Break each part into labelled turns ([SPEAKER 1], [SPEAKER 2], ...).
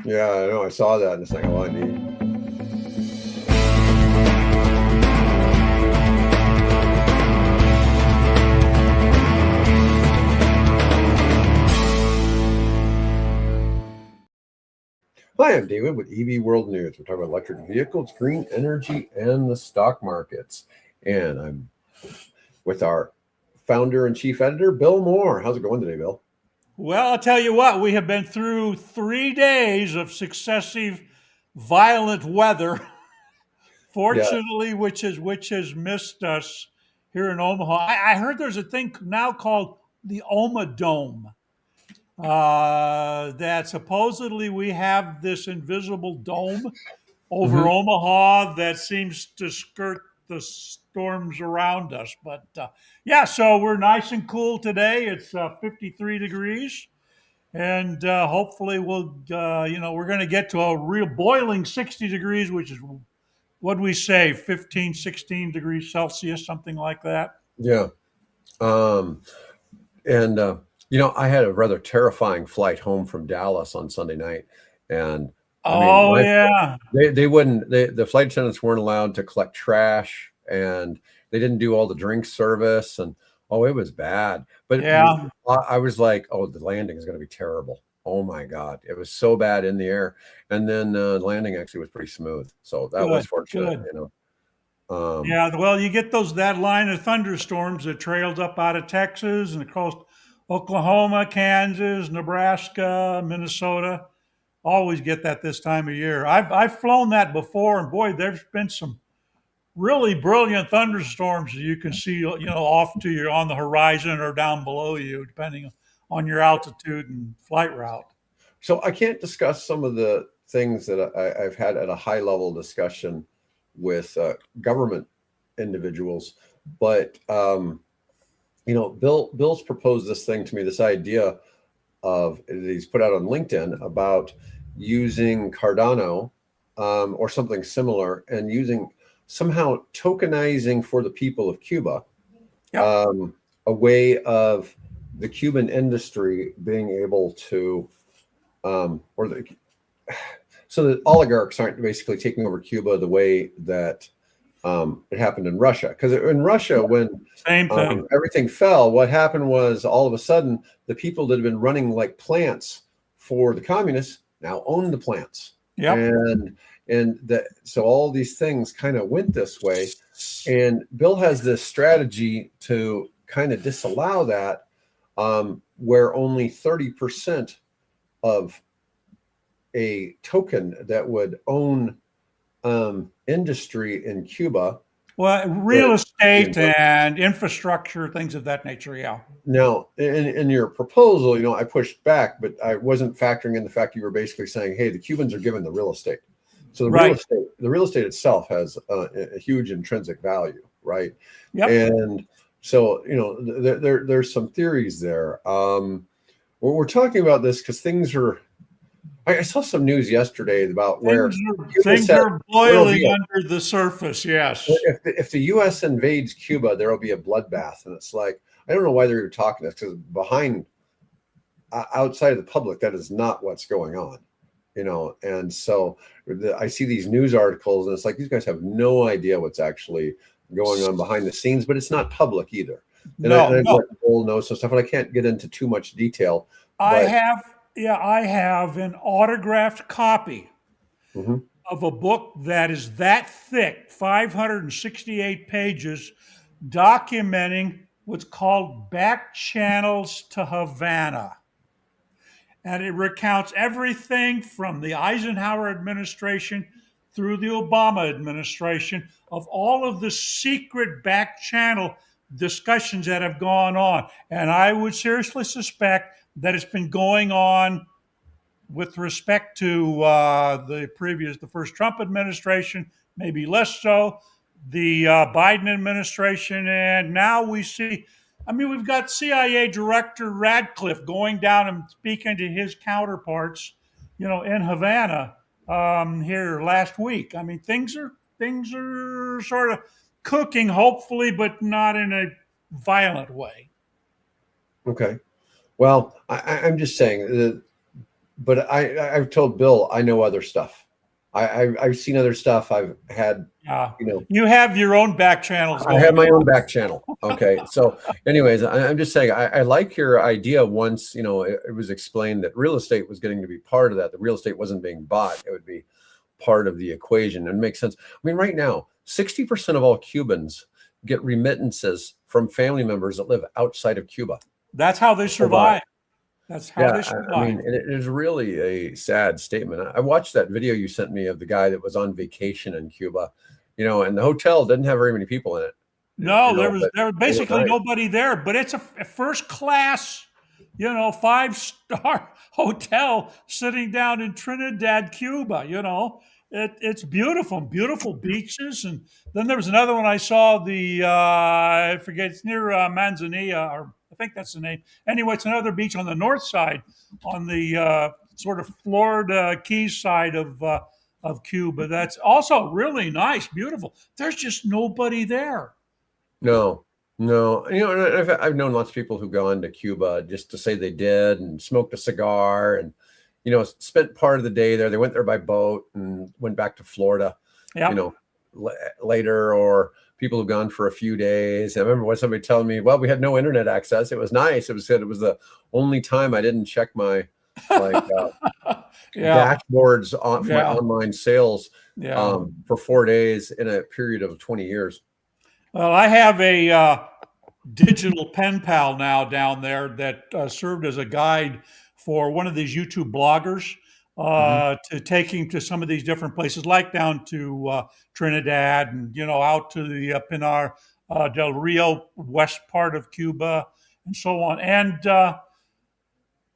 [SPEAKER 1] Yeah, I know. I saw that, and it's like, oh, I need. Hi, I'm David with EV World News. We're talking about electric vehicles, green energy, and the stock markets. And I'm with our founder and chief editor, Bill Moore. How's it going today, Bill?
[SPEAKER 2] Well, I'll tell you what, we have been through 3 days of successive violent weather,
[SPEAKER 1] Yeah.
[SPEAKER 2] fortunately, which has missed us here in Omaha. I heard there's a thing now called the Oma Dome. That supposedly we have this invisible dome over
[SPEAKER 1] Mhm.
[SPEAKER 2] Omaha that seems to skirt the storms around us. But yeah, so we're nice and cool today. It's 53 degrees. And hopefully we're going to get to a real boiling 60 degrees, which is what we say, 15, 16 degrees Celsius, something like that.
[SPEAKER 1] Yeah. Um, and I had a rather terrifying flight home from Dallas on Sunday night, and I mean,
[SPEAKER 2] Oh, yeah.
[SPEAKER 1] they wouldn't. The flight attendants weren't allowed to collect trash, and they didn't do all the drink service, and oh, it was bad. But
[SPEAKER 2] Yeah.
[SPEAKER 1] I was like, oh, the landing is going to be terrible. Oh my God, it was so bad in the air, and then landing actually was pretty smooth, so that was
[SPEAKER 2] Good.
[SPEAKER 1] fortunate.
[SPEAKER 2] Good.
[SPEAKER 1] Um,
[SPEAKER 2] Yeah. Well, you get that line of thunderstorms that trails up out of Texas and across Oklahoma, Kansas, Nebraska, Minnesota. Always get that this time of year. I've flown that before, and boy, there's been some really brilliant thunderstorms that you can see, off to your on the horizon or down below you, depending on your altitude and flight route.
[SPEAKER 1] So I can't discuss some of the things that I've had at a high level discussion with government individuals, but Bill's proposed this thing to me, this idea of that he's put out on LinkedIn about using Cardano or something similar, and using somehow tokenizing for the people of Cuba,
[SPEAKER 2] Yep.
[SPEAKER 1] um, a way of the Cuban industry being able to or the so that oligarchs aren't basically taking over Cuba the way that it happened in Russia. Because in Russia, when
[SPEAKER 2] Same thing.
[SPEAKER 1] everything fell, what happened was all of a sudden the people that had been running like plants for the communists now own the plants,
[SPEAKER 2] Yep.
[SPEAKER 1] and that so all these things kind of went this way. And Bill has this strategy to kind of disallow that, where only 30% of a token that would own industry in Cuba.
[SPEAKER 2] Well, real
[SPEAKER 1] Would be
[SPEAKER 2] estate
[SPEAKER 1] investment.
[SPEAKER 2] and infrastructure, things of that nature. Yeah.
[SPEAKER 1] Now, in your proposal, I pushed back, but I wasn't factoring in the fact you were basically saying, hey, the Cubans are given the real estate. So
[SPEAKER 2] Right.
[SPEAKER 1] the real estate itself has a huge intrinsic value, right?
[SPEAKER 2] Yep.
[SPEAKER 1] And so, there's some theories there. We're talking about this because things are. I saw some news yesterday about where
[SPEAKER 2] Things are
[SPEAKER 1] Cuba
[SPEAKER 2] things
[SPEAKER 1] said
[SPEAKER 2] are
[SPEAKER 1] there'll be
[SPEAKER 2] boiling under the surface. Yes.
[SPEAKER 1] if the U.S. invades Cuba, there will be a bloodbath, and it's like I don't know why they're even talking this, because behind outside of the public, that is not what's going on, And so I see these news articles, and it's like these guys have no idea what's actually going on behind the scenes, but it's not public either. And
[SPEAKER 2] No.
[SPEAKER 1] I've
[SPEAKER 2] No.
[SPEAKER 1] let Bill know some stuff, and I can't get into too much detail,
[SPEAKER 2] I
[SPEAKER 1] but
[SPEAKER 2] have. Yeah. I have an autographed copy
[SPEAKER 1] mhm.
[SPEAKER 2] of a book that is that thick, 568 pages, documenting what's called back channels to Havana. And it recounts everything from the Eisenhower administration through the Obama administration of all of the secret back channel discussions that have gone on. And I would seriously suspect that it's been going on with respect to the first Trump administration, maybe less so, the Biden administration, and now we see. I mean, we've got CIA Director Radcliffe going down and speaking to his counterparts, in Havana here last week. I mean, things are sort of cooking, hopefully, but not in a violent way.
[SPEAKER 1] Okay. Well, I'm just saying but I've told Bill I know other stuff. I've seen other stuff. I've had,
[SPEAKER 2] Yeah.
[SPEAKER 1] you know,
[SPEAKER 2] You have your own back channels
[SPEAKER 1] I have
[SPEAKER 2] going
[SPEAKER 1] my
[SPEAKER 2] on.
[SPEAKER 1] own back channel. Okay. So anyways, I'm just saying, I like your idea. Once, it was explained that real estate was getting to be part of that. The real estate wasn't being bought. It would be part of the equation, and makes sense. I mean, right now, 60% of all Cubans get remittances from family members that live outside of Cuba.
[SPEAKER 2] That's how they survive. That's how they
[SPEAKER 1] Yeah, I
[SPEAKER 2] survive.
[SPEAKER 1] mean, it is really a sad statement. I watched that video you sent me of the guy that was on vacation in Cuba, and the hotel didn't have very many people in it,
[SPEAKER 2] No,
[SPEAKER 1] but
[SPEAKER 2] there was
[SPEAKER 1] it was
[SPEAKER 2] basically
[SPEAKER 1] nice.
[SPEAKER 2] nobody there, but it's a first class, 5-star hotel sitting down in Trinidad, Cuba. It's beautiful, beautiful beaches, and then there was another one I saw. I forget, it's near Manzanilla, or I think that's the name. Anyway, it's another beach on the north side, on the sort of Florida Keys side of Cuba. That's also really nice, beautiful. There's just nobody there.
[SPEAKER 1] No, no. And I've known lots of people who gone to Cuba just to say they did and smoked a cigar and, spent part of the day there. They went there by boat and went back to Florida, you
[SPEAKER 2] Yep.
[SPEAKER 1] know, later, or people who've gone for a few days. I remember when somebody telling me, well, we had no internet access. It was nice. It was said it was the only time I didn't check my like
[SPEAKER 2] Yeah.
[SPEAKER 1] dashboards on for my
[SPEAKER 2] Yeah.
[SPEAKER 1] online sales
[SPEAKER 2] Yeah.
[SPEAKER 1] for 4 days in a period of 20 years.
[SPEAKER 2] Well, I have a digital pen pal now down there that served as a guide for one of these YouTube bloggers
[SPEAKER 1] Mhm.
[SPEAKER 2] to take him to some of these different places, like down to Trinidad and out to the Pinar del Rio, west part of Cuba, and so on. And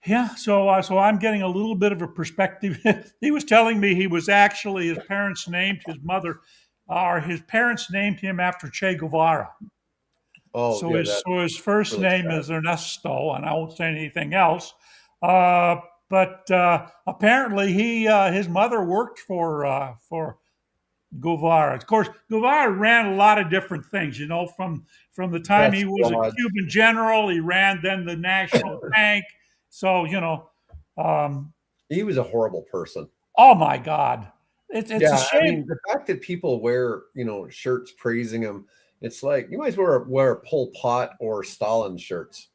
[SPEAKER 2] yeah, so I'm getting a little bit of a perspective. He was telling me he was actually his parents named his mother, or his parents named him after Che Guevara.
[SPEAKER 1] Oh,
[SPEAKER 2] So
[SPEAKER 1] yeah,
[SPEAKER 2] his
[SPEAKER 1] that's
[SPEAKER 2] so his first
[SPEAKER 1] really
[SPEAKER 2] name
[SPEAKER 1] sad.
[SPEAKER 2] is Ernesto, and I won't say anything else. Uh, but apparently, his mother worked for Guevara. Of course, Guevara ran a lot of different things. From the time
[SPEAKER 1] Death
[SPEAKER 2] he was a
[SPEAKER 1] squads.
[SPEAKER 2] Cuban general, he ran then the National Bank. So um,
[SPEAKER 1] He was a horrible person.
[SPEAKER 2] oh my God, it's a
[SPEAKER 1] Yeah, I
[SPEAKER 2] shame.
[SPEAKER 1] mean, the fact that people wear, shirts praising him, it's like you might as well wear Pol Pot or Stalin shirts.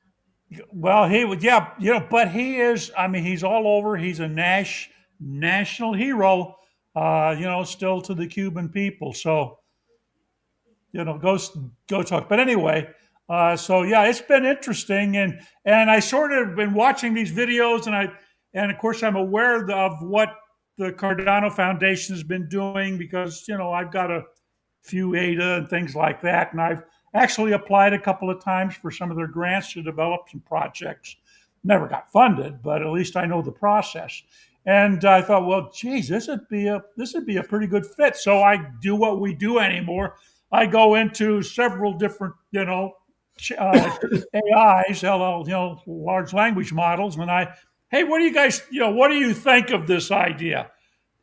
[SPEAKER 2] Well, he would, yeah, but he is. I mean, he's all over. He's a national hero. Still to the Cuban people. So go talk. But anyway, so yeah, it's been interesting, and I sort of been watching these videos, and of course I'm aware of what the Cardano Foundation has been doing because I've got a few ADA and things like that, and I've actually applied a couple of times for some of their grants to develop some projects. Never got funded, but at least I know the process. And I thought, well, geez, this would be a pretty good fit. So I do what we do anymore. I go into several different, AIs, large language models, and hey, what do you guys, what do you think of this idea?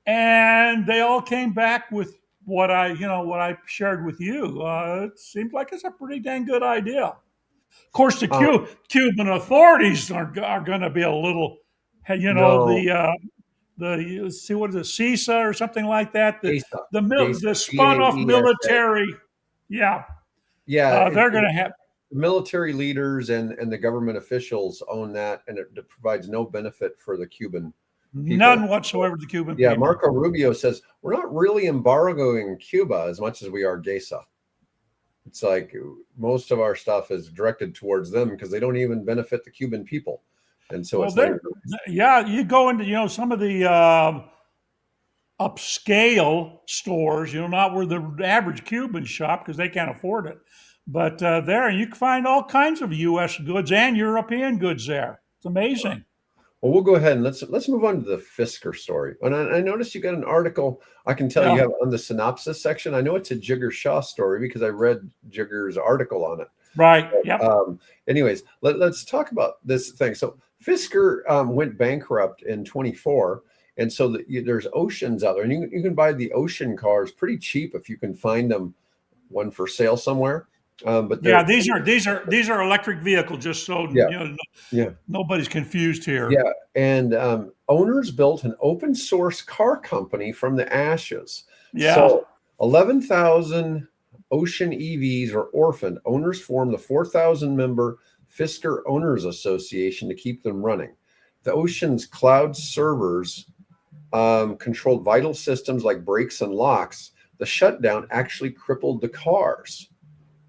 [SPEAKER 2] And they all came back with what I shared with you. It seems like it's a pretty dang good idea. Of course, the
[SPEAKER 1] Um,
[SPEAKER 2] Cuban authorities are going to be a little, hey,
[SPEAKER 1] no,
[SPEAKER 2] see what is it, CISA or something like that.
[SPEAKER 1] GASA,
[SPEAKER 2] The
[SPEAKER 1] GASA,
[SPEAKER 2] spun off
[SPEAKER 1] GAESA.
[SPEAKER 2] military, yeah,
[SPEAKER 1] Yeah,
[SPEAKER 2] they're going to have.
[SPEAKER 1] the military leaders and the government officials own that, and it provides no benefit for the Cuban people.
[SPEAKER 2] None whatsoever to the Cuban
[SPEAKER 1] Yeah,
[SPEAKER 2] people.
[SPEAKER 1] Marco Rubio says we're not really embargoing Cuba as much as we are GASA. It's like most of our stuff is directed towards them because they don't even benefit the Cuban people. And so
[SPEAKER 2] Well,
[SPEAKER 1] it's like,
[SPEAKER 2] yeah, you go into some of the upscale stores, not where the average Cuban shop because they can't afford it. But there, you can find all kinds of U.S. goods and European goods there. It's amazing.
[SPEAKER 1] well, we'll go ahead and let's move on to the Fisker story. And I noticed you got an article. I can tell you
[SPEAKER 2] Yeah,
[SPEAKER 1] have on the synopsis section. I know it's a Jigger Shaw story because I read Jigger's article on it.
[SPEAKER 2] right. Yep.
[SPEAKER 1] Anyways, let's talk about this thing. So Fisker went bankrupt in 24. And so there's Oceans out there, and you can buy the Ocean cars pretty cheap if you can find them one for sale somewhere. But
[SPEAKER 2] Yeah,
[SPEAKER 1] they're
[SPEAKER 2] these are electric vehicles. Just so
[SPEAKER 1] yeah, yeah,
[SPEAKER 2] nobody's confused here.
[SPEAKER 1] yeah. And owners built an open source car company from the ashes.
[SPEAKER 2] Yeah.
[SPEAKER 1] So 11,000 Ocean EVs are orphaned. Owners formed the 4,000 member Fisker Owners Association to keep them running. The Ocean's cloud servers controlled vital systems like brakes and locks. The shutdown actually crippled the cars.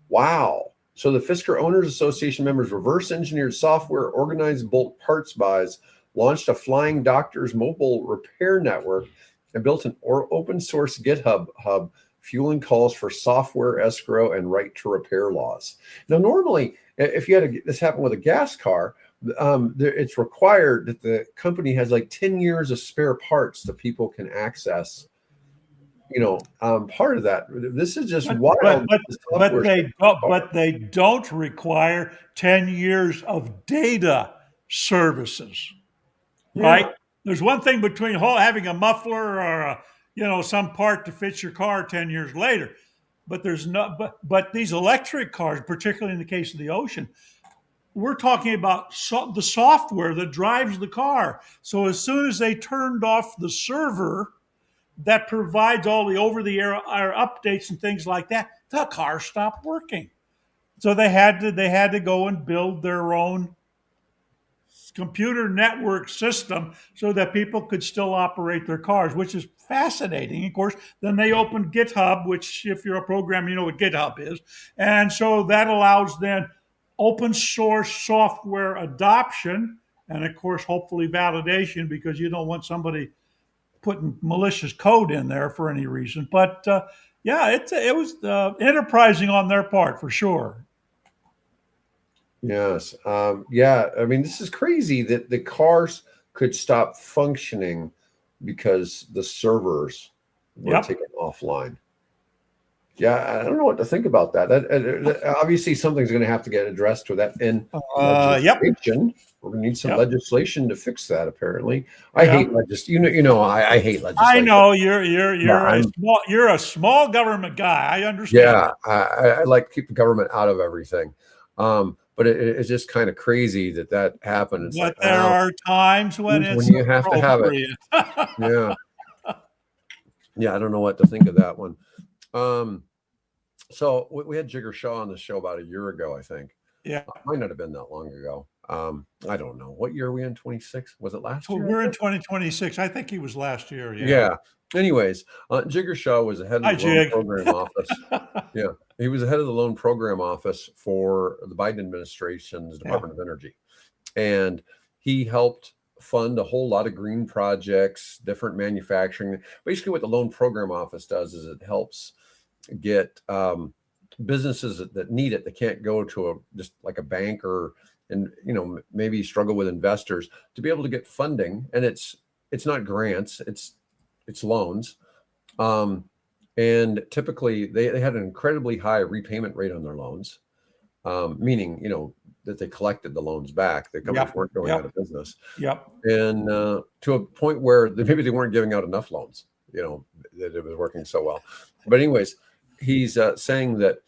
[SPEAKER 1] Wow. So the Fisker Owners Association members reverse engineered software, organized bulk parts buys, launched a flying doctors mobile repair network, and built an open source GitHub hub fueling calls for software escrow and right to repair laws. Now, normally, if you had this happen with a gas car, it's required that the company has like 10 years of spare parts that people can access. Part of that. This is just wild.
[SPEAKER 2] But they don't require 10 years of data services, right?
[SPEAKER 1] Yeah,
[SPEAKER 2] There's one thing between having a muffler or some part to fit your car 10 years later, but there's not. But these electric cars, particularly in the case of the Ocean, we're talking about the software that drives the car. So as soon as they turned off the server that provides all the over-the-air updates and things like that, the car stopped working. So they had to go and build their own computer network system so that people could still operate their cars, which is fascinating. Of course, then they opened GitHub, which if you're a programmer, you know what GitHub is. And so that allows then open source software adoption and of course, hopefully validation, because you don't want somebody putting malicious code in there for any reason. But yeah, it was enterprising on their part for sure.
[SPEAKER 1] yes. Yeah. I mean, this is crazy that the cars could stop functioning because the servers were
[SPEAKER 2] Yep.
[SPEAKER 1] taken offline. Yeah, I don't know what to think about that. Obviously, something's going to have to get addressed with that in
[SPEAKER 2] Yep.
[SPEAKER 1] legislation. We're going to need some
[SPEAKER 2] Yep.
[SPEAKER 1] legislation to fix that. Apparently, I
[SPEAKER 2] Yeah.
[SPEAKER 1] hate legislation. I hate
[SPEAKER 2] I
[SPEAKER 1] legislation.
[SPEAKER 2] know
[SPEAKER 1] Yeah,
[SPEAKER 2] you're a small government guy. I understand.
[SPEAKER 1] yeah, I like to keep the government out of everything. But it's just kind of crazy that happened. It's
[SPEAKER 2] But
[SPEAKER 1] like,
[SPEAKER 2] there are times when it's
[SPEAKER 1] you have to have it.
[SPEAKER 2] appropriate.
[SPEAKER 1] Yeah, yeah. I don't know what to think of that one. So we had Jigger Shaw on the show about a year ago, I think.
[SPEAKER 2] Yeah.
[SPEAKER 1] Might not have been that long ago. I don't know. What year are we in? 26? Was it last
[SPEAKER 2] So
[SPEAKER 1] year?
[SPEAKER 2] we're in 2026. I think he was last year. Yeah.
[SPEAKER 1] Yeah. Anyways, Jigger Shaw was the head of
[SPEAKER 2] Hi,
[SPEAKER 1] the loan
[SPEAKER 2] Jig.
[SPEAKER 1] program office. Yeah. He was the head of the loan program office for the Biden administration's Department of Energy. And he helped fund a whole lot of green projects, different manufacturing. Basically, what the loan program office does is it helps get businesses that need it, that can't go to just like a bank and maybe struggle with investors, to be able to get funding. And it's not grants, it's loans. And typically they had an incredibly high repayment rate on their loans, meaning that they collected the loans back. The companies weren't going out of business.
[SPEAKER 2] Yep.
[SPEAKER 1] And to a point where maybe they weren't giving out enough loans, that it was working so well. But anyways, he's saying that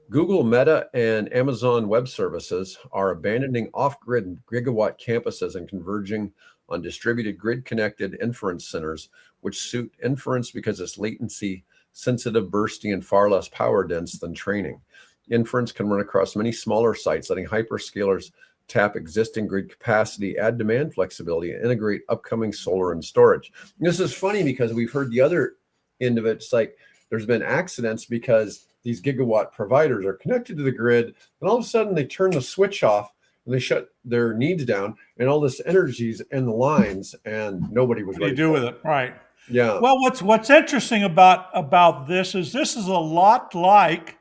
[SPEAKER 1] Google, Meta, and Amazon Web Services are abandoning off-grid gigawatt campuses and converging on distributed grid-connected inference centers, which suit inference because it's latency sensitive, bursty, and far less power dense than training. Inference can run across many smaller sites, letting hyperscalers tap existing grid capacity, add demand flexibility, and integrate upcoming solar and storage. And this is funny because we've heard the other end of it. It's like there's been accidents because these gigawatt providers are connected to the grid, and all of a sudden they turn the switch off and they shut their needs down, and all this energy's in the lines, and nobody was
[SPEAKER 2] What do you
[SPEAKER 1] ready
[SPEAKER 2] do
[SPEAKER 1] for
[SPEAKER 2] with it? Right.
[SPEAKER 1] Yeah.
[SPEAKER 2] Well, what's interesting about this is a lot like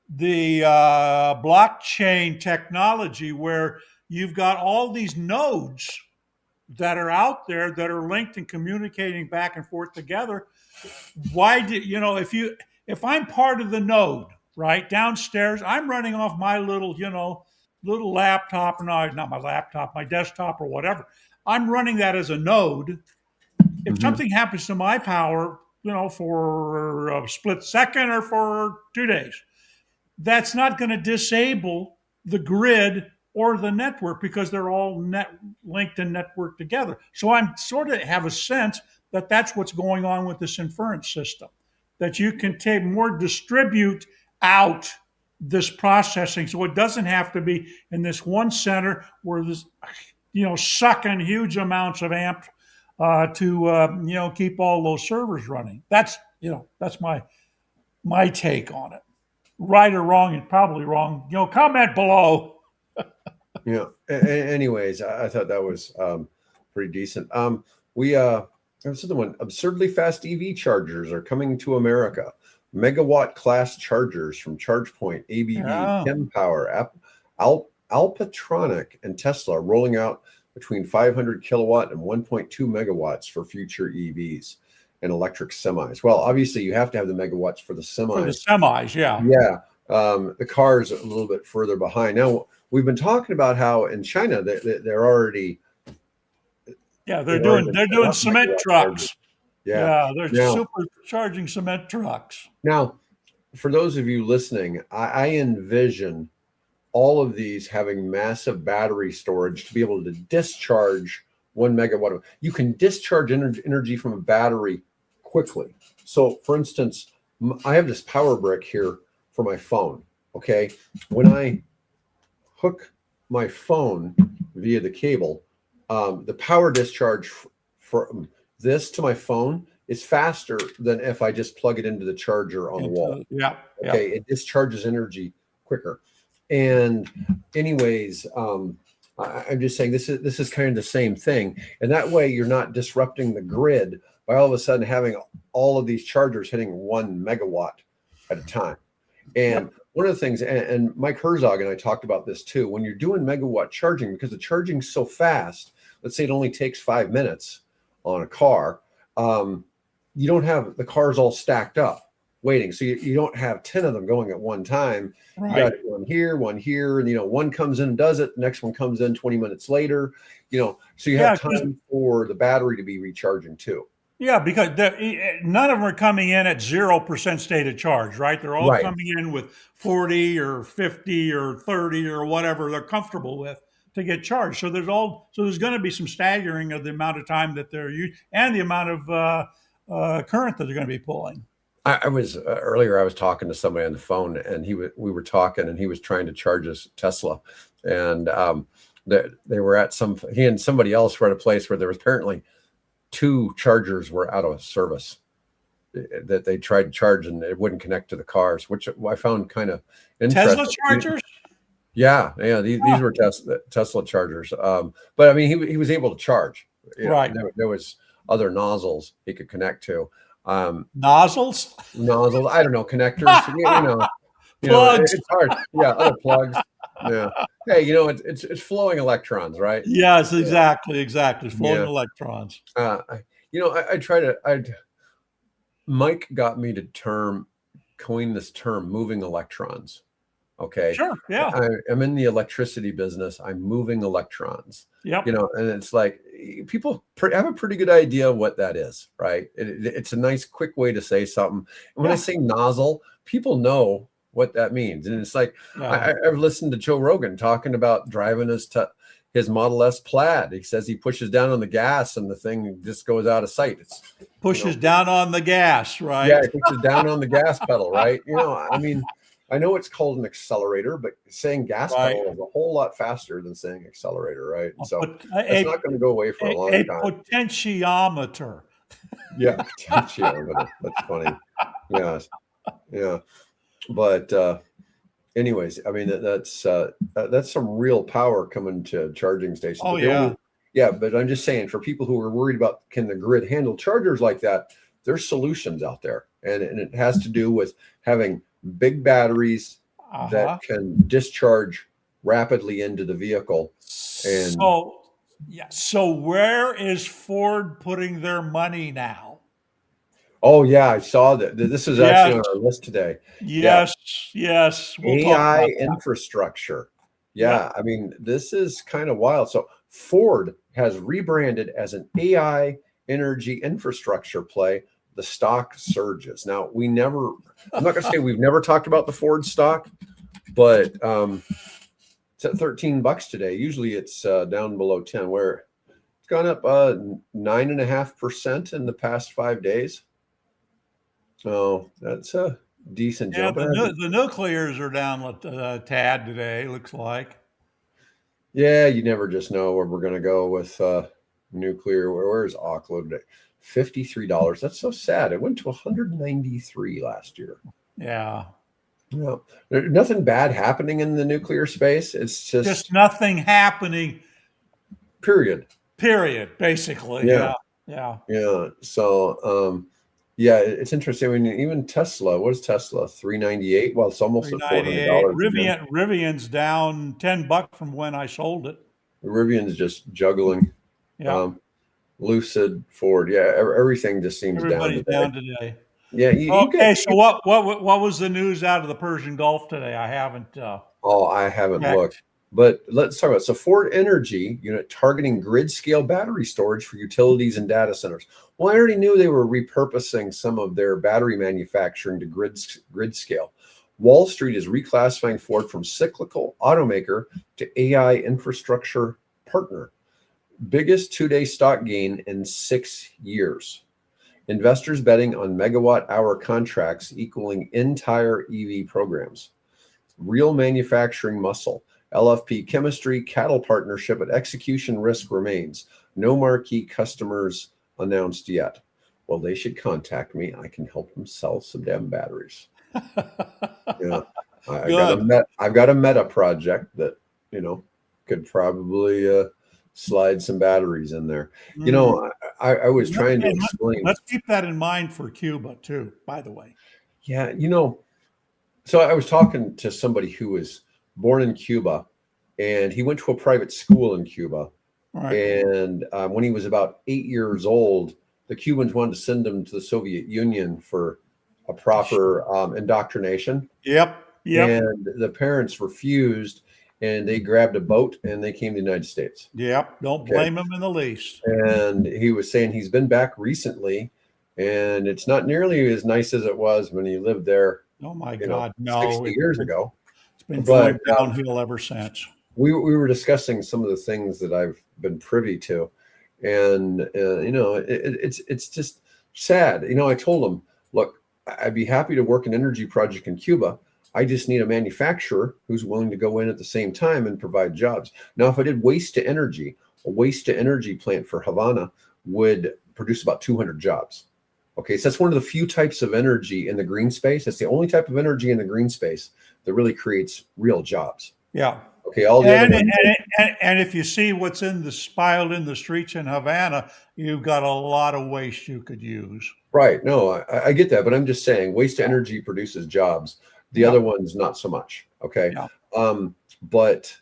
[SPEAKER 2] the blockchain technology, where you've got all these nodes that are out there that are linked and communicating back and forth together. Why do if I'm part of the node, right downstairs, I'm running off my little laptop, not my laptop, my desktop or whatever. I'm running that as a node. If something happens to my power, for a split second or for 2 days, that's not going to disable the grid or the network because they're all linked and networked together. So I'm sort of have a sense that that's what's going on with this inference system, that you can take more distribute out this processing, so it doesn't have to be in this one center where this, sucking huge amounts of amp to keep all those servers running. That's my take on it. Right or wrong, and probably wrong. Comment below.
[SPEAKER 1] Anyways, I thought that was pretty decent. There's another one. Absurdly fast EV chargers are coming to America. Megawatt class chargers from ChargePoint, ABB, Kempower, Alpatronic, and Tesla are rolling out between 500 kilowatt and 1.2 megawatts for future EVs and electric semis. Well, obviously, you have to have the megawatts for the semis.
[SPEAKER 2] For the semis, yeah.
[SPEAKER 1] Yeah. The cars a little bit further behind. Now, we've been talking about how in China they're already.
[SPEAKER 2] Yeah, they're doing cement trucks.
[SPEAKER 1] Yeah,
[SPEAKER 2] they're supercharging cement trucks.
[SPEAKER 1] Now, for those of you listening, I envision all of these having massive battery storage to be able to discharge 1 megawatt. You can discharge energy from a battery quickly. So, for instance, I have this power brick here for my phone. Okay, when I hook my phone via the cable, the power discharge from this to my phone is faster than if I just plug it into the charger on the wall.
[SPEAKER 2] Yeah.
[SPEAKER 1] Okay, it discharges energy quicker. And anyways, I'm just saying this is kind of the same thing. And that way you're not disrupting the grid by all of a sudden having all of these chargers hitting 1 megawatt at a time. And one of the things, and Mike Herzog and I talked about this too, when you're doing megawatt charging, because the charging's so fast, let's say it only takes 5 minutes on a car, you don't have the cars all stacked up waiting. So you don't have 10 of them going at one time.
[SPEAKER 2] Right.
[SPEAKER 1] You got one here, and one comes in and does it. The next one comes in 20 minutes later, so you have time for the battery to be recharging too.
[SPEAKER 2] Yeah, because none of them are coming in at 0% state of charge, right? They're all coming in with 40 or 50 or 30 or whatever they're comfortable with to get charged. So there's going to be some staggering of the amount of time that they're using and the amount of current that they're going to be pulling.
[SPEAKER 1] I was earlier. I was talking to somebody on the phone, and we were talking, and he was trying to charge his Tesla, and they were at he and somebody else were at a place where there was apparently 2 chargers were out of service that they tried to charge, and it wouldn't connect to the cars, which I found kind of interesting.
[SPEAKER 2] Tesla chargers.
[SPEAKER 1] Yeah. These were Tesla chargers, but I mean, he was able to charge.
[SPEAKER 2] Right.
[SPEAKER 1] There was other nozzles he could connect to.
[SPEAKER 2] Nozzles.
[SPEAKER 1] I don't know, connectors.
[SPEAKER 2] Plugs.
[SPEAKER 1] It's hard. Yeah, other plugs. Yeah. Hey, it's flowing electrons, right?
[SPEAKER 2] Yes, exactly. Flowing electrons.
[SPEAKER 1] Mike got me to coin this term, moving electrons. Okay.
[SPEAKER 2] Sure. Yeah.
[SPEAKER 1] I'm in the electricity business. I'm moving electrons.
[SPEAKER 2] Yep.
[SPEAKER 1] And it's like people have a pretty good idea what that is, right? It's a nice, quick way to say something. And when I say nozzle, people know what that means. And it's like, I've listened to Joe Rogan talking about driving his Model S Plaid. He says he pushes down on the gas and the thing just goes out of sight.
[SPEAKER 2] Pushes down on the gas, right?
[SPEAKER 1] Yeah, it pushes down on the gas pedal, right? I mean, I know it's called an accelerator, but saying gas pedal is a whole lot faster than saying accelerator, right? So it's not going to go away for a long time.
[SPEAKER 2] A potentiometer.
[SPEAKER 1] Yeah, potentiometer. That's funny. Yeah. But anyways, I mean that's some real power coming to charging stations.
[SPEAKER 2] Oh, yeah.
[SPEAKER 1] But I'm just saying, for people who are worried about can the grid handle chargers like that, there's solutions out there, and it has to do with having big batteries that can discharge rapidly into the vehicle. And
[SPEAKER 2] so where is Ford putting their money now?
[SPEAKER 1] Oh yeah, I saw that. This is actually on our list today.
[SPEAKER 2] Yes.
[SPEAKER 1] We'll AI infrastructure. Yeah, I mean, this is kind of wild. So Ford has rebranded as an AI energy infrastructure play the stock surges. Now I'm not going to say we've never talked about the Ford stock, but it's at $13 today. Usually it's down below 10, where it's gone up 9.5% in the past 5 days. Oh, that's a decent jump.
[SPEAKER 2] The nuclears are down a tad today, looks like.
[SPEAKER 1] Yeah, you never just know where we're going to go with nuclear. Where's Oklo today? $53. That's so sad. It went to 193 last year.
[SPEAKER 2] Yeah.
[SPEAKER 1] Yeah. There's nothing bad happening in the nuclear space. It's just
[SPEAKER 2] nothing happening.
[SPEAKER 1] Period.
[SPEAKER 2] Basically.
[SPEAKER 1] Yeah.
[SPEAKER 2] Yeah.
[SPEAKER 1] Yeah. So, yeah, it's interesting. I mean, even Tesla, what is Tesla? 398? Well, it's almost at $400.
[SPEAKER 2] Rivian's down $10 from when I sold it.
[SPEAKER 1] Rivian's just juggling.
[SPEAKER 2] Yeah.
[SPEAKER 1] Lucid, Ford, yeah, everything just seems
[SPEAKER 2] Everybody's down today.
[SPEAKER 1] Yeah.
[SPEAKER 2] So what was the news out of the Persian Gulf today? I haven't.
[SPEAKER 1] I haven't looked. But let's talk about so Ford Energy unit targeting grid scale battery storage for utilities and data centers. Well, I already knew they were repurposing some of their battery manufacturing to grid scale. Wall Street is reclassifying Ford from cyclical automaker to AI infrastructure partner. Biggest 2-day stock gain in 6 years. Investors betting on megawatt hour contracts equaling entire EV programs. Real manufacturing muscle. LFP chemistry, cattle partnership, but execution risk remains. No marquee customers announced yet. Well, they should contact me. I can help them sell some damn batteries. Yeah, I've got a meta project that could probably slide some batteries in there. I was trying to explain.
[SPEAKER 2] Let's keep that in mind for Cuba too, by the way.
[SPEAKER 1] Yeah, so I was talking to somebody who was born in Cuba, and he went to a private school in Cuba.
[SPEAKER 2] Right.
[SPEAKER 1] And when he was about 8 years old, the Cubans wanted to send him to the Soviet Union for a proper indoctrination.
[SPEAKER 2] Yep.
[SPEAKER 1] And the parents refused, and they grabbed a boat and they came to the United States.
[SPEAKER 2] Yep. Don't blame him in the least.
[SPEAKER 1] And he was saying he's been back recently, and it's not nearly as nice as it was when he lived there.
[SPEAKER 2] Oh my God, no!
[SPEAKER 1] 60 years ago.
[SPEAKER 2] It's been going downhill ever since.
[SPEAKER 1] We were discussing some of the things that I've been privy to, and it's just sad. I told him, look, I'd be happy to work an energy project in Cuba. I just need a manufacturer who's willing to go in at the same time and provide jobs. Now, if I did waste to energy, a waste to energy plant for Havana would produce about 200 jobs. Okay, so that's one of the few types of energy in the green space. It's the only type of energy in the green space that really creates real jobs.
[SPEAKER 2] Yeah.
[SPEAKER 1] Okay. All the other ones.
[SPEAKER 2] And if you see what's piled in the streets in Havana, you've got a lot of waste you could use.
[SPEAKER 1] Right. No, I get that, but I'm just saying waste to energy produces jobs. The other ones, not so much. Okay.
[SPEAKER 2] Yeah.
[SPEAKER 1] But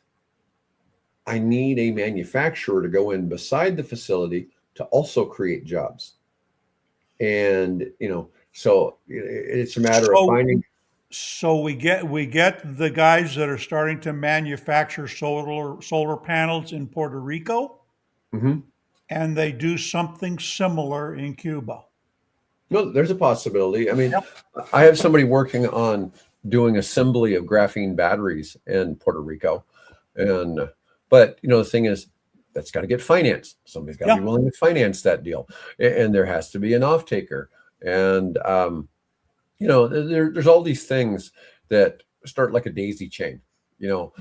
[SPEAKER 1] I need a manufacturer to go in beside the facility to also create jobs. And, so it's a matter of finding.
[SPEAKER 2] So we get the guys that are starting to manufacture solar panels in Puerto Rico, and they do something similar in Cuba.
[SPEAKER 1] No, there's a possibility. I mean, I have somebody working on doing assembly of graphene batteries in Puerto Rico, but the thing is, that's got to get financed. Somebody's got to be willing to finance that deal, and there has to be an off-taker. And there's all these things that start like a daisy chain. To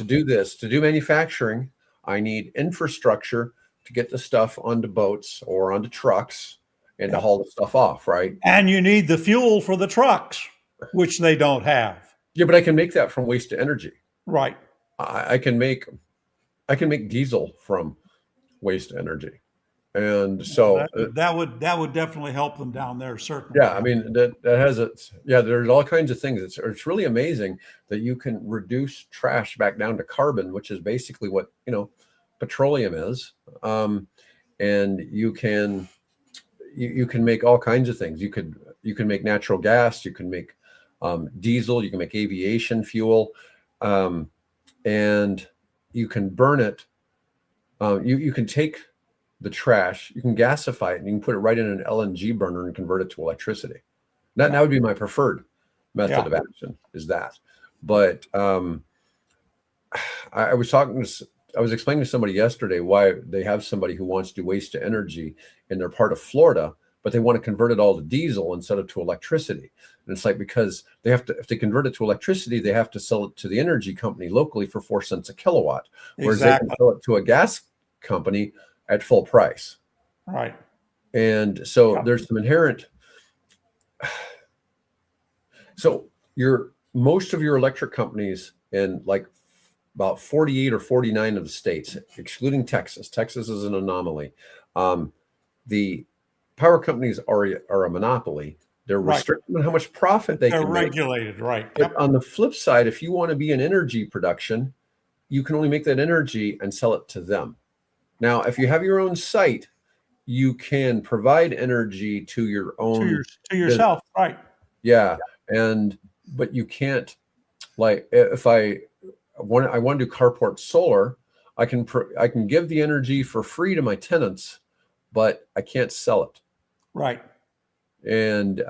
[SPEAKER 1] do this, to do manufacturing, I need infrastructure to get the stuff onto boats or onto trucks and to haul the stuff off, right?
[SPEAKER 2] And you need the fuel for the trucks, which they don't have.
[SPEAKER 1] Yeah, but I can make that from waste to energy.
[SPEAKER 2] Right.
[SPEAKER 1] I can make diesel from waste energy. And so
[SPEAKER 2] that would definitely help them down there, certainly.
[SPEAKER 1] Yeah, I mean that has there's all kinds of things. It's really amazing that you can reduce trash back down to carbon, which is basically what petroleum is. And you can make all kinds of things. You can make natural gas, you can make diesel, you can make aviation fuel, and you can burn it. You can take the trash, you can gasify it, and you can put it right in an LNG burner and convert it to electricity. That would be my preferred method of action, is that. But I was explaining to somebody yesterday why they have somebody who wants to do waste to energy in their part of Florida, but they want to convert it all to diesel instead of to electricity. And it's like, because they have to, if they convert it to electricity, they have to sell it to the energy company locally for 4 cents a kilowatt, whereas they can sell it to a gas company at full price.
[SPEAKER 2] Right.
[SPEAKER 1] And so there's some inherent. So most of your electric companies in like about 48 or 49 of the states, excluding Texas. Texas is an anomaly. The power companies are a monopoly. They're restricted on how much profit they can make.
[SPEAKER 2] They're regulated, right.
[SPEAKER 1] But on the flip side, if you want to be in energy production, you can only make that energy and sell it to them. Now, if you have your own site, you can provide energy to your own
[SPEAKER 2] to yourself, right?
[SPEAKER 1] Yeah, but you can't, like, if I want to do carport solar, I can give the energy for free to my tenants, but I can't sell it.
[SPEAKER 2] Right.
[SPEAKER 1] And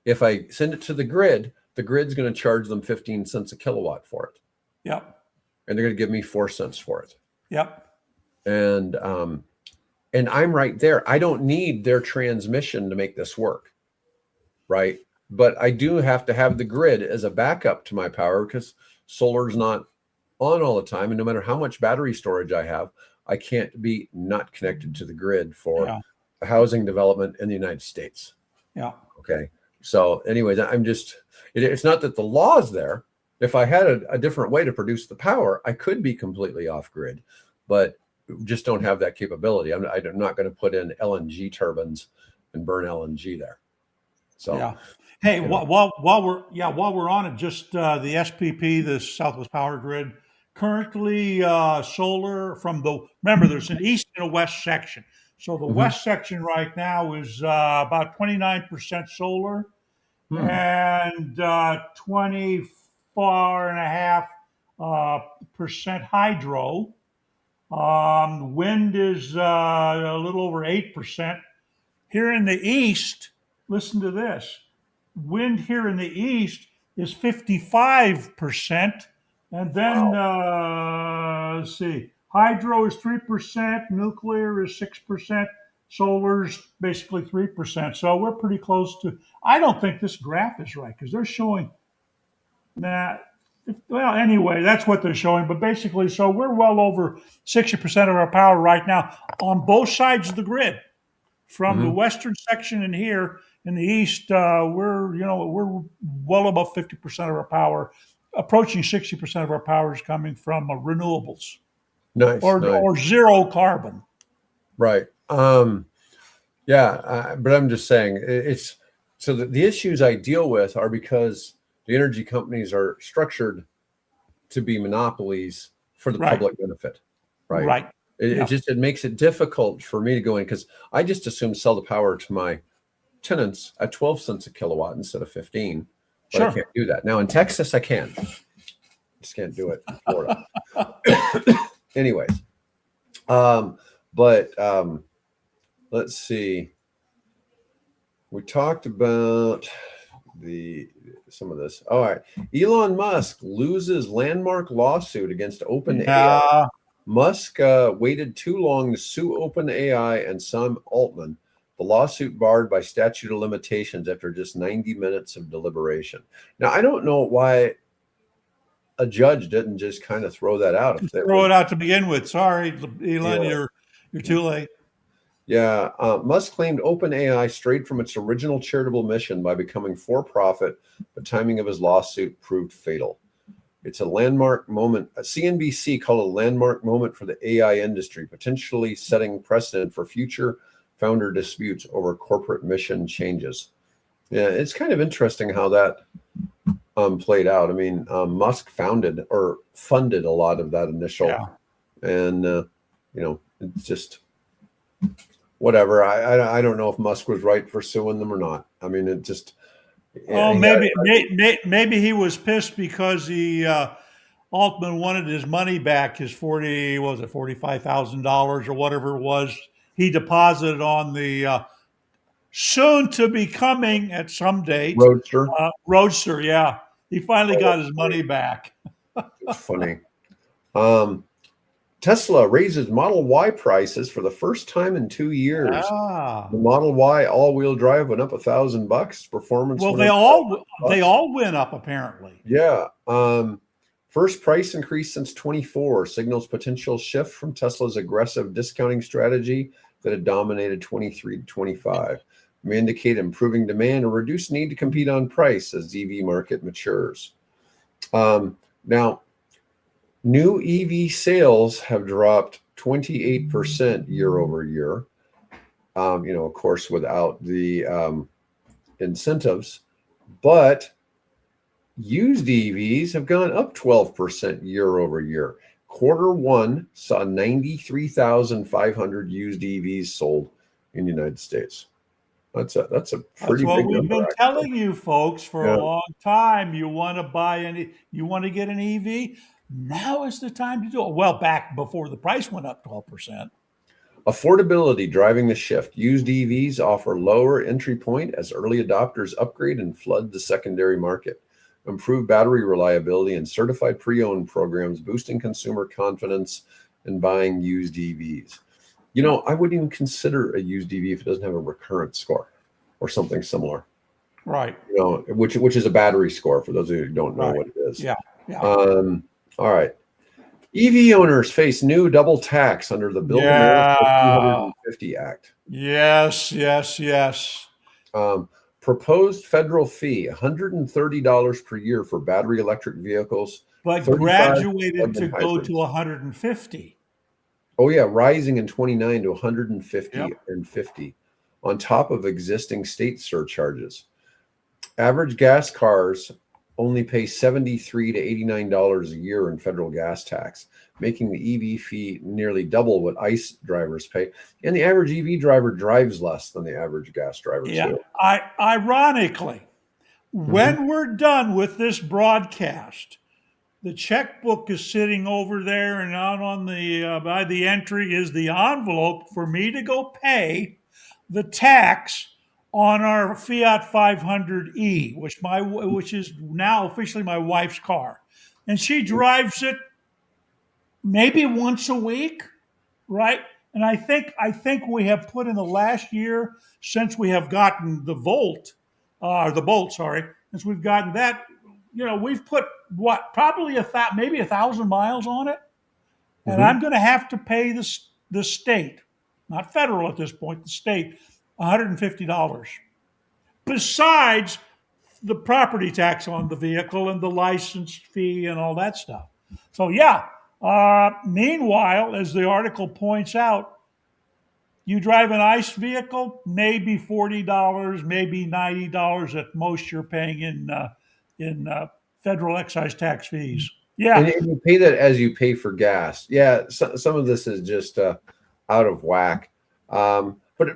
[SPEAKER 1] if I send it to the grid's going to charge them 15 cents a kilowatt for it.
[SPEAKER 2] Yep.
[SPEAKER 1] And they're going to give me 4 cents for it.
[SPEAKER 2] Yep.
[SPEAKER 1] And I'm right there. I don't need their transmission to make this work, right? But I do have to have the grid as a backup to my power, because solar's not on all the time. And no matter how much battery storage I have, I can't be not connected to the grid for housing development in the United States.
[SPEAKER 2] Yeah.
[SPEAKER 1] Okay. So anyways, it's not that the law is there. If I had a different way to produce the power, I could be completely off grid, but just don't have that capability. I'm not going to put in LNG turbines and burn LNG there. So,
[SPEAKER 2] yeah. Hey, while we're on it, just the SPP, the Southwest Power Grid, currently solar remember there's an east and a west section. So the west section right now is about 29% solar and 24.5% hydro. Wind is a little over 8%. Here in the east, listen to this. Wind here in the east is 55%. And then, let's see, hydro is 3%, nuclear is 6%, solar's basically 3%. So we're pretty close to, I don't think this graph is right, because they're showing that. Well, anyway, that's what they're showing. But basically, so we're well over 60% of our power right now on both sides of the grid. From the western section in here in the east, we're well above 50% of our power, approaching 60% of our power is coming from renewables.
[SPEAKER 1] Nice.
[SPEAKER 2] Or zero carbon.
[SPEAKER 1] Right. But I'm just saying it's so the issues I deal with are because the energy companies are structured to be monopolies for the public benefit. Right.
[SPEAKER 2] Right.
[SPEAKER 1] It makes it difficult for me to go in, because I just assume sell the power to my tenants at 12 cents a kilowatt instead of 15. But I can't do that. Now in Texas, I can. Just can't do it in Florida. Anyways. Let's see. We talked about some of this. All right. Elon Musk loses landmark lawsuit against OpenAI. Musk waited too long to sue OpenAI and Sam Altman. The lawsuit barred by statute of limitations after just 90 minutes of deliberation. Now, I don't know why a judge didn't just kind of throw that out.
[SPEAKER 2] Throw it out to begin with. Sorry, Elon, you're too late.
[SPEAKER 1] Yeah, Musk claimed OpenAI strayed from its original charitable mission by becoming for-profit. The timing of his lawsuit proved fatal. It's a landmark moment. CNBC called it a landmark moment for the AI industry, potentially setting precedent for future founder disputes over corporate mission changes. Yeah, it's kind of interesting how that played out. I mean, Musk founded or funded a lot of that initial, and it's just whatever. I don't know if Musk was right for suing them or not. I mean, it just.
[SPEAKER 2] Maybe he was pissed because he Altman wanted his money back, his $45,000 or whatever it was he deposited on the soon to be coming at some date
[SPEAKER 1] Roadster.
[SPEAKER 2] Roadster. Yeah, he finally
[SPEAKER 1] Oh,
[SPEAKER 2] got
[SPEAKER 1] that's
[SPEAKER 2] his
[SPEAKER 1] funny.
[SPEAKER 2] money back.
[SPEAKER 1] That's funny. Um, Tesla raises Model Y prices for the first time in 2 years. The
[SPEAKER 2] Ah,
[SPEAKER 1] Model Y all-wheel drive went up $1,000. Performance
[SPEAKER 2] well,
[SPEAKER 1] went up
[SPEAKER 2] they
[SPEAKER 1] $500.
[SPEAKER 2] all went up apparently.
[SPEAKER 1] Yeah. First price increase since 24 signals potential shift from Tesla's aggressive discounting strategy that had dominated 23 to 25. May indicate improving demand or reduced need to compete on price as the EV market matures. Now, new EV sales have dropped 28% year over year. Of course, without the incentives, but used EVs have gone up 12% year over year. Quarter one saw 93,500 used EVs sold in the United States. That's a
[SPEAKER 2] That's
[SPEAKER 1] pretty
[SPEAKER 2] what
[SPEAKER 1] big
[SPEAKER 2] we've
[SPEAKER 1] number,
[SPEAKER 2] been
[SPEAKER 1] actually.
[SPEAKER 2] telling you folks for a
[SPEAKER 1] Yeah.
[SPEAKER 2] long time. You want to get an EV? Now is the time to do it. Well, back before the price went up 12%.
[SPEAKER 1] Affordability driving the shift. Used EVs offer lower entry point as early adopters upgrade and flood the secondary market. Improved battery reliability and certified pre-owned programs boosting consumer confidence in buying used EVs. I wouldn't even consider a used EV if it doesn't have a recurrent score or something similar.
[SPEAKER 2] Right,
[SPEAKER 1] Which is a battery score for those of you who don't know
[SPEAKER 2] right.
[SPEAKER 1] what it is.
[SPEAKER 2] Yeah, yeah.
[SPEAKER 1] All right. EV owners face new double tax under the Build America
[SPEAKER 2] Yeah.
[SPEAKER 1] 250 Act.
[SPEAKER 2] Yes, yes, yes.
[SPEAKER 1] Um, Proposed federal fee $130 per year for battery electric vehicles,
[SPEAKER 2] But
[SPEAKER 1] 35
[SPEAKER 2] graduated to
[SPEAKER 1] plug-in
[SPEAKER 2] go to
[SPEAKER 1] hybrids.
[SPEAKER 2] 150.
[SPEAKER 1] Oh yeah, rising in 29 to
[SPEAKER 2] Yep.
[SPEAKER 1] 150 and 50 on top of existing state surcharges. Average gas cars only pay $73 to $89 a year in federal gas tax, making the EV fee nearly double what ICE drivers pay. And the average EV driver drives less than the average gas driver
[SPEAKER 2] Yeah.
[SPEAKER 1] too.
[SPEAKER 2] Ironically,
[SPEAKER 1] Mhm.
[SPEAKER 2] when we're done with this broadcast, the checkbook is sitting over there, and out on the by the entry is the envelope for me to go pay the tax on our Fiat 500e, which is now officially my wife's car, and she drives it maybe once a week, right? And I think we have put in the last year since we have gotten the Bolt, sorry, since we've gotten that, we've put what probably maybe 1,000 miles on it, and
[SPEAKER 1] Mhm.
[SPEAKER 2] I'm going to have to pay the state, not federal at this point, the state, $150 besides the property tax on the vehicle and the license fee and all that stuff. So yeah. Meanwhile, as the article points out, you drive an ICE vehicle, maybe $40, maybe $90 at most. You're paying in federal excise tax fees.
[SPEAKER 1] And
[SPEAKER 2] Yeah,
[SPEAKER 1] you pay that as you pay for gas. Yeah, some of this is just out of whack. But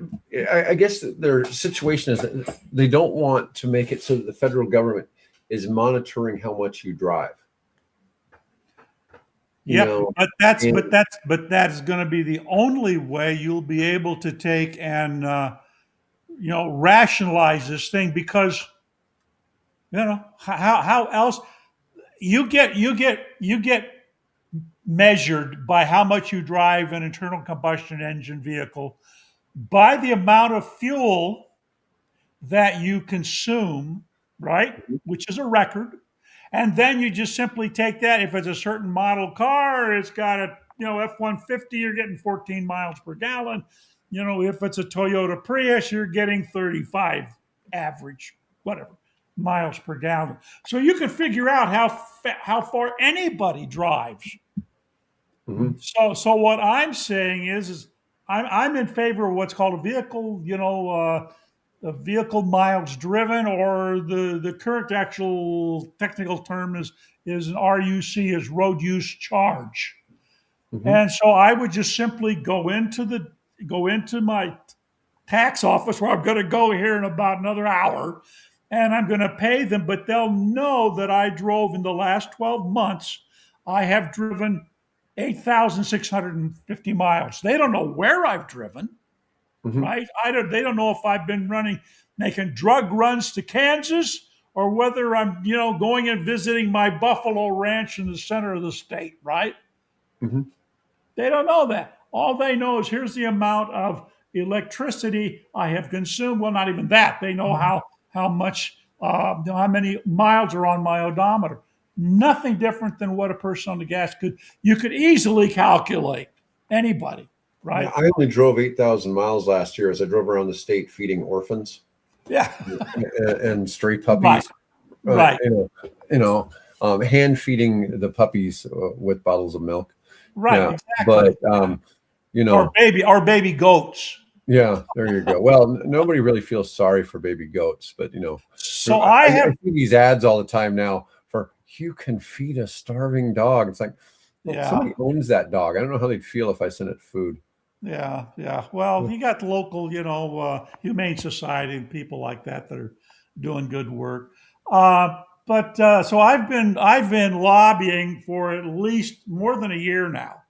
[SPEAKER 1] I guess their situation is that they don't want to make it so that the federal government is monitoring how much you drive. You
[SPEAKER 2] yep.
[SPEAKER 1] know, and
[SPEAKER 2] But that's going to be the only way you'll be able to take and rationalize this thing, because how else you get measured by how much you drive an internal combustion engine vehicle by the amount of fuel that you consume, right? Which is a record. And then you just simply take that. If it's a certain model car, it's got a F-150, you're getting 14 miles per gallon. If it's a Toyota Prius, you're getting 35 average, whatever, miles per gallon. So you can figure out how far anybody drives.
[SPEAKER 1] Mhm.
[SPEAKER 2] So what I'm saying is I'm in favor of what's called a vehicle miles driven, or the current actual technical term is an RUC, is road use charge.
[SPEAKER 1] Mhm.
[SPEAKER 2] And so I would just simply go into my tax office, where I'm going to go here in about another hour, and I'm going to pay them, but they'll know that I drove in the last 12 months I have driven 8,650 miles. They don't know where I've driven,
[SPEAKER 1] Mhm.
[SPEAKER 2] right? They don't know if I've been making drug runs to Kansas, or whether I'm, going and visiting my buffalo ranch in the center of the state, right?
[SPEAKER 1] Mhm.
[SPEAKER 2] They don't know that. All they know is here's the amount of electricity I have consumed. Well, not even that. They know how much, how many miles are on my odometer. Nothing different than what a person on the gas could. You could easily calculate. Anybody,
[SPEAKER 1] Yeah,
[SPEAKER 2] right?
[SPEAKER 1] I only drove 8,000 miles last year as I drove around the state feeding orphans
[SPEAKER 2] Yeah.
[SPEAKER 1] and stray
[SPEAKER 2] Right.
[SPEAKER 1] puppies. Uh,
[SPEAKER 2] Right.
[SPEAKER 1] you know, you know, hand feeding the puppies with bottles of milk.
[SPEAKER 2] Right.
[SPEAKER 1] Yeah,
[SPEAKER 2] Exactly.
[SPEAKER 1] but you
[SPEAKER 2] Or
[SPEAKER 1] know,
[SPEAKER 2] baby goats.
[SPEAKER 1] yeah, there you go. Well, nobody really feels sorry for baby goats, but
[SPEAKER 2] So I
[SPEAKER 1] I
[SPEAKER 2] have,
[SPEAKER 1] see these ads all the time now for you can feed a starving dog. It's like, well,
[SPEAKER 2] yeah.
[SPEAKER 1] somebody owns that dog. I don't know how they'd feel if I sent it food.
[SPEAKER 2] Yeah, yeah. Well, you got local, humane society and people like that that are doing good work. So I've been lobbying for at least more than a year now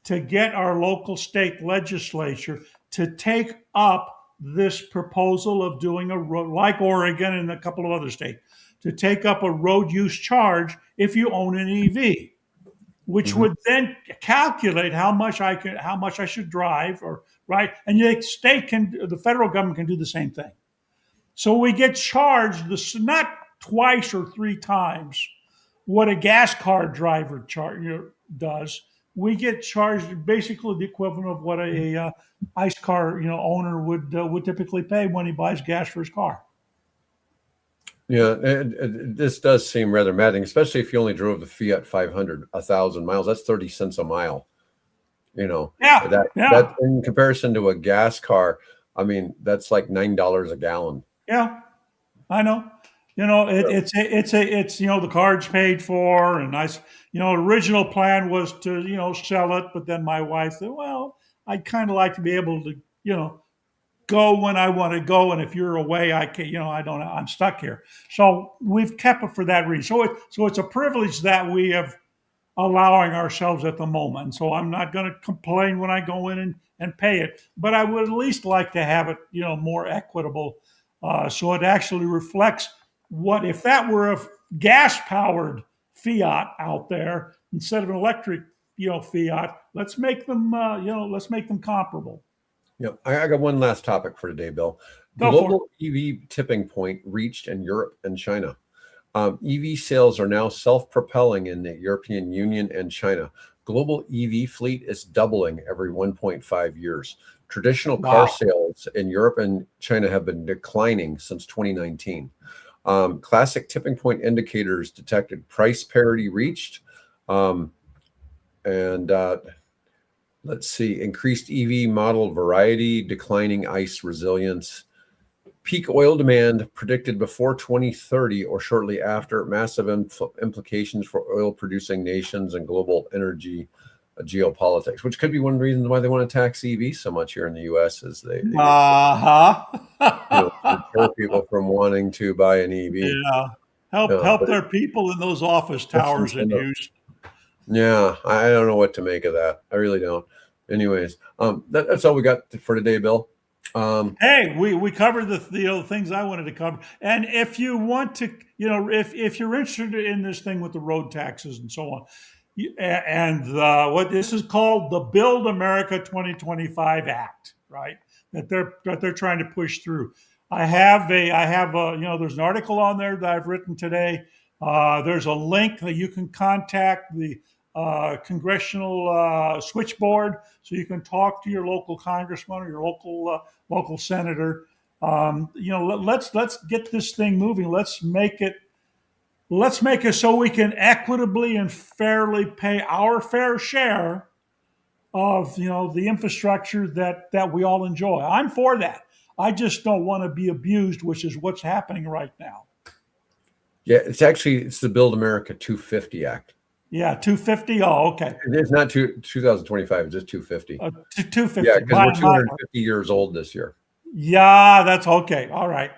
[SPEAKER 2] to get our local state legislature to take up this proposal of doing a road, like Oregon and a couple of other states, to take up a road use charge if you own an EV, which
[SPEAKER 1] Mhm.
[SPEAKER 2] would then calculate how much I should drive, or right, and the federal government can do the same thing. So we get charged this, not twice or three times what a gas car driver does. We get charged basically the equivalent of what a ice car owner would typically pay when he buys gas for his car.
[SPEAKER 1] Yeah, and this does seem rather maddening, especially if you only drove the Fiat 500 1,000 miles. That's 30 cents a mile. You know
[SPEAKER 2] Yeah,
[SPEAKER 1] that
[SPEAKER 2] yeah,
[SPEAKER 1] in comparison to a gas car, I mean, that's like $9 a gallon.
[SPEAKER 2] yeah. I know. It's the car's paid for, and original plan was to sell it, but then my wife said, well, I'd kind of like to be able to go when I want to go, and if you're away, I can I don't, I'm stuck here. So we've kept it for that reason. So it's a privilege that we have allowing ourselves at the moment. So I'm not going to complain when I go in and pay it, but I would at least like to have it, more equitable, so it actually reflects what if that were a gas powered fiat out there instead of an electric, fiat. Let's make them comparable.
[SPEAKER 1] Yep. I got one last topic for today, Bill.
[SPEAKER 2] Go for it.
[SPEAKER 1] Global EV tipping point reached in Europe and China. EV sales are now self-propelling in the European Union and China. Global EV fleet is doubling every 1.5 years. Traditional car
[SPEAKER 2] Wow.
[SPEAKER 1] sales in Europe and China have been declining since 2019. Classic tipping point indicators detected price parity reached, um, and let's see, increased EV model variety, declining ICE resilience. Peak oil demand predicted before 2030 or shortly after, massive implications for oil producing nations and global energy geopolitics, which could be one of the reasons why they want to tax EVs so much here in the US, is they
[SPEAKER 2] Uh-huh.
[SPEAKER 1] deter people from wanting to buy an EV.
[SPEAKER 2] Yeah. Help
[SPEAKER 1] But
[SPEAKER 2] their people in those office
[SPEAKER 1] that's
[SPEAKER 2] towers in
[SPEAKER 1] incentive.
[SPEAKER 2] Houston.
[SPEAKER 1] Yeah, I don't know what to make of that. I really don't. Anyways, that's all we got for today, Bill.
[SPEAKER 2] Hey, we covered the things I wanted to cover. And if you want to, if you're interested in this thing with the road taxes and so on, and what this is called the Build America 2025 Act, right? That they're trying to push through. There's an article on there that I've written today. There's a link that you can contact the congressional switchboard, so you can talk to your local congressman or your local senator. Let's get this thing moving. Let's make it so we can equitably and fairly pay our fair share of the infrastructure that we all enjoy. I'm for that. I just don't want to be abused, which is what's happening right now.
[SPEAKER 1] Yeah, it's the Build America 250 Act.
[SPEAKER 2] Yeah, 250. Oh, okay.
[SPEAKER 1] It's not 2025, it's just 250.
[SPEAKER 2] 250.
[SPEAKER 1] Yeah, because we're 250 years old this year.
[SPEAKER 2] Yeah, that's okay. All right.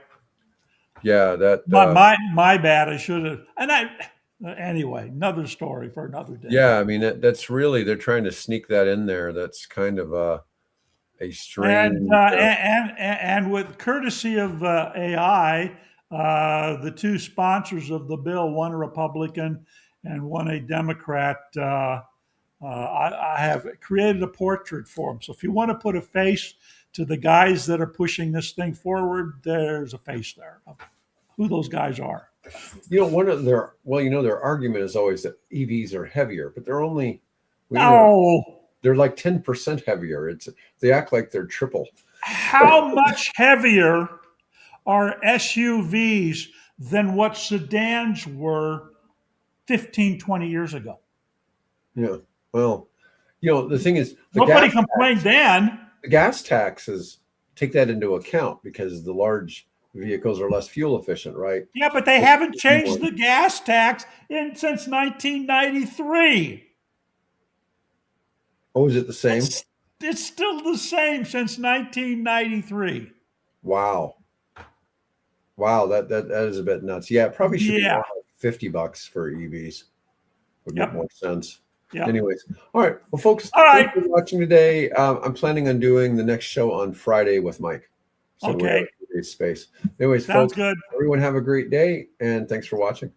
[SPEAKER 1] Yeah, that
[SPEAKER 2] My bad. I should have. And Anyway, another story for another day.
[SPEAKER 1] Yeah, I mean that's really they're trying to sneak that in there. That's kind of a
[SPEAKER 2] And
[SPEAKER 1] strange.
[SPEAKER 2] with courtesy of AI, the two sponsors of the bill, one a Republican and one a Democrat, I have created a portrait for them. So if you want to put a face to the guys that are pushing this thing forward, there's a face there of who those guys are.
[SPEAKER 1] One of their their argument is always that EVs are heavier, but they're only
[SPEAKER 2] No.
[SPEAKER 1] they're like 10% heavier. They act like they're triple.
[SPEAKER 2] How much heavier are SUVs than what sedans were 15, 20 years ago?
[SPEAKER 1] Yeah. Well, the thing is,
[SPEAKER 2] Nobody complained then.
[SPEAKER 1] The gas taxes take that into account because the large vehicles are less fuel efficient, right?
[SPEAKER 2] Yeah, but they haven't changed the gas tax since 1993.
[SPEAKER 1] Oh, is it the same?
[SPEAKER 2] It's still the same since 1993.
[SPEAKER 1] Wow. Wow, that is a bit nuts. Yeah, it probably should be more like $50 for EVs. Would make more sense. Yeah. Anyways, all right. Well, folks, thanks for watching today. I'm planning on doing the next show on Friday with Mike. So okay. Space. Anyways,
[SPEAKER 2] sounds
[SPEAKER 1] folks,
[SPEAKER 2] good.
[SPEAKER 1] Everyone have a great day, and thanks for watching.